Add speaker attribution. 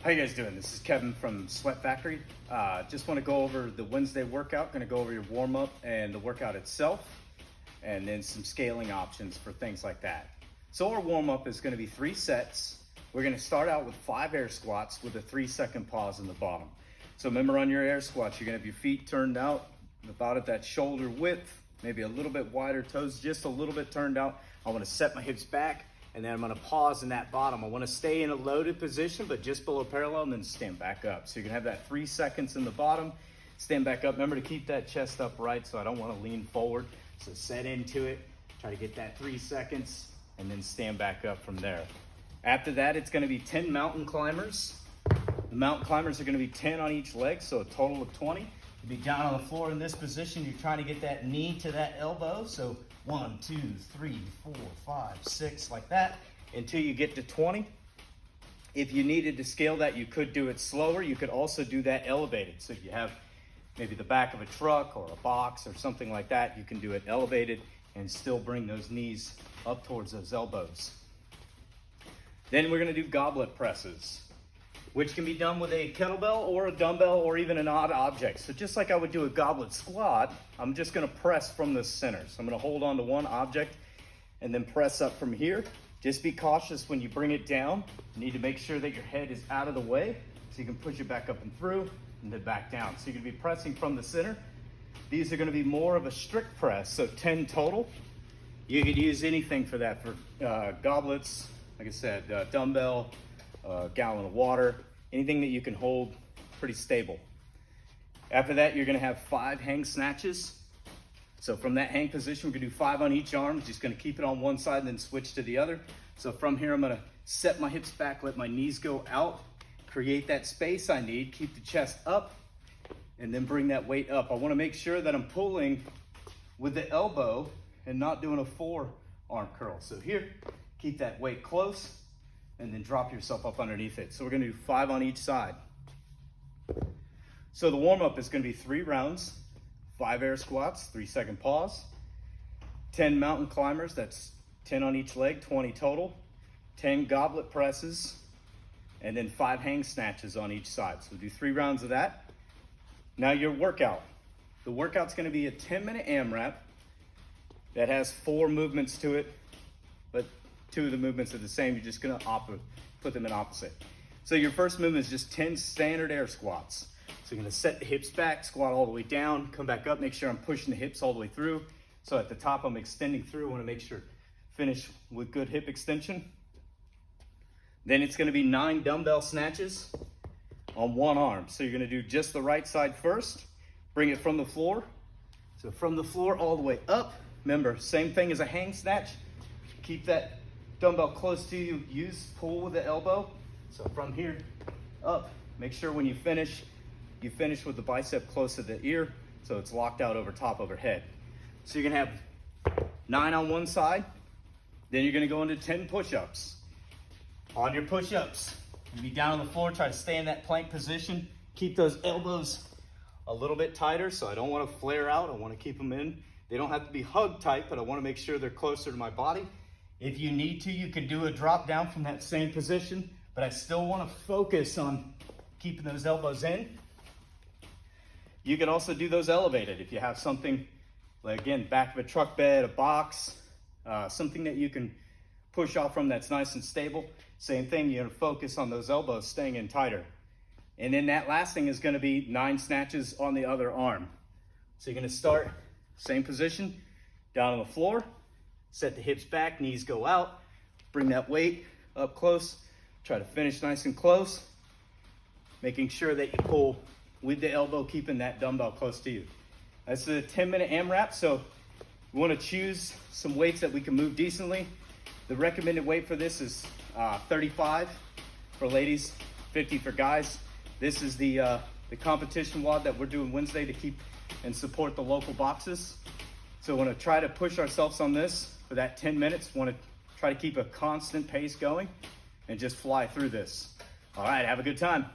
Speaker 1: How you guys doing? This is Kevin from Sweat Factory. Just want to go over the Wednesday workout. Going to go over your warm-up and the workout itself, and then some scaling options for things like that. So our warm-up is going to be 3 sets. We're going to start out with 5 air squats with a 3-second pause in the bottom. So remember, on your air squats, you're going to have your feet turned out about at that shoulder width, maybe a little bit wider, toes just a little bit turned out. I want to set my hips back, and then I'm going to pause in that bottom. I want to stay in a loaded position, but just below parallel, and then stand back up. So you can have that 3 seconds in the bottom, stand back up. Remember to keep that chest upright, so I don't want to lean forward. So set into it, try to get that 3 seconds, and then stand back up from there. After that, it's going to be 10 mountain climbers. The mountain climbers are going to be 10 on each leg, so a total of 20. You'll be down on the floor in this position. You're trying to get that knee to that elbow. So 1, 2, 3, 4, 5, 6, like that, until you get to 20. If you needed to scale that, you could do it slower. You could also do that elevated. So if you have maybe the back of a truck or a box or something like that, you can do it elevated and still bring those knees up towards those elbows. Then we're going to do goblet presses, which can be done with a kettlebell or a dumbbell or even an odd object. So just like I would do a goblet squat, I'm just going to press from the center. So I'm going to hold on to one object and then press up from here. Just be cautious when you bring it down. You need to make sure that your head is out of the way so you can push it back up and through and then back down. So you're going to be pressing from the center. These are going to be more of a strict press, so 10 total. You could use anything for that, for goblets, like I said, dumbbell, gallon of water, anything that you can hold pretty stable. After that, you're going to have 5 hang snatches. So from that hang position, we're going to do 5 on each arm. Just going to keep it on one side and then switch to the other. So from here, I'm going to set my hips back, let my knees go out, create that space I need, keep the chest up, and then bring that weight up. I want to make sure that I'm pulling with the elbow and not doing a forearm curl. So here, keep that weight close, and then drop yourself up underneath it. So we're gonna do 5 on each side. So the warm-up is gonna be 3 rounds, 5 air squats, 3-second pause, 10 mountain climbers, that's 10 on each leg, 20 total, 10 goblet presses, and then 5 hang snatches on each side. So we'll do 3 rounds of that. Now your workout. The workout's gonna be a 10-minute AMRAP that has 4 movements to it, but 2 of the movements are the same. You're just gonna put them in opposite. So your first movement is just 10 standard air squats. So you're gonna set the hips back, squat all the way down, come back up, make sure I'm pushing the hips all the way through. So at the top, I'm extending through. I wanna make sure finish with good hip extension. Then it's gonna be 9 dumbbell snatches on one arm. So you're gonna do just the right side first, bring it from the floor. So from the floor all the way up. Remember, same thing as a hang snatch. Keep that dumbbell close to you, pull with the elbow. So from here up, make sure when you finish with the bicep close to the ear, so it's locked out over top overhead. So you're gonna have 9 on one side, then you're gonna go into 10 push-ups. On your push-ups, you be down on the floor, try to stay in that plank position. Keep those elbows a little bit tighter, so I don't wanna flare out, I wanna keep them in. They don't have to be hug tight, but I wanna make sure they're closer to my body. If you need to, you can do a drop down from that same position, but I still want to focus on keeping those elbows in. You can also do those elevated if you have something, like again, back of a truck bed, a box, something that you can push off from that's nice and stable. Same thing, you're going to focus on those elbows staying in tighter. And then that last thing is going to be 9 snatches on the other arm. So you're going to start, same position, down on the floor. Set the hips back, knees go out, bring that weight up close, try to finish nice and close, making sure that you pull with the elbow, keeping that dumbbell close to you. That's a 10-minute AMRAP, so we want to choose some weights that we can move decently. The recommended weight for this is 35 for ladies, 50 for guys. This is the competition WOD that we're doing Wednesday to keep and support the local boxes. So we want to try to push ourselves on this for that 10 minutes. Want to try to keep a constant pace going and just fly through this. All right, have a good time.